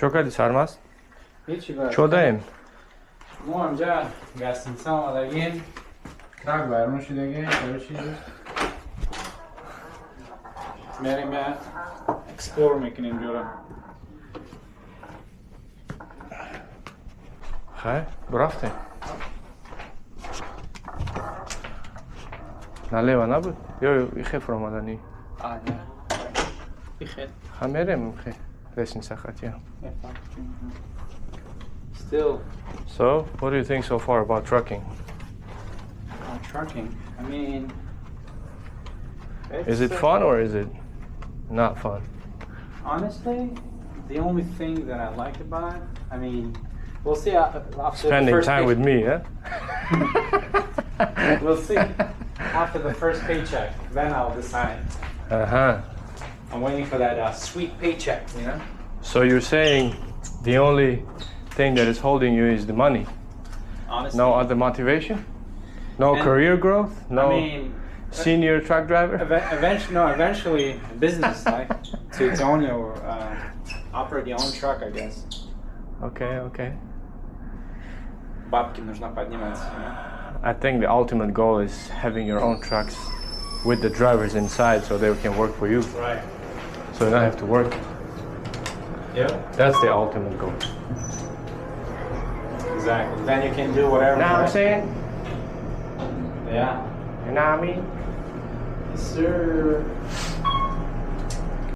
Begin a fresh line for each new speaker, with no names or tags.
Çok hadi sarmaz.
Hiç böyle.
Çodayım.
Muamca gelsin sana da gel. Krak vermiş de gel. Görüşürüz. Meğer ben explore making diyorum.
Hej, brafte. Налево набуд? Ё, ихеф ромадани.
Aynen. İxet.
Хамерем хе. Лесин сахатия.
Still
So, what do you think so far about trucking?
trucking. I mean,
Is it fun or is it not fun?
Honestly, the only thing that I like about it, I mean, we'll see after the
Spending
first
time with me, huh?
We'll see after the first paycheck. Then I'll decide.
Uh-huh.
I'm waiting for that sweet paycheck, you know?
So you're saying the only thing that is holding you is the money?
Honestly.
No other motivation? No
And-
career growth? No
I mean,
senior truck driver?
eventually business, like to own your, operate your own truck, I guess.
Okay.
Бабки нужно поднимать, you know?
I think the ultimate goal is having your own trucks with the drivers inside so they can work for you.
Right.
So you don't have to work.
Yep.
That's the ultimate goal.
Exactly. Then you can do whatever.
Know what I'm
right?
saying?
Yeah.
You know what I mean?
Yes, sir.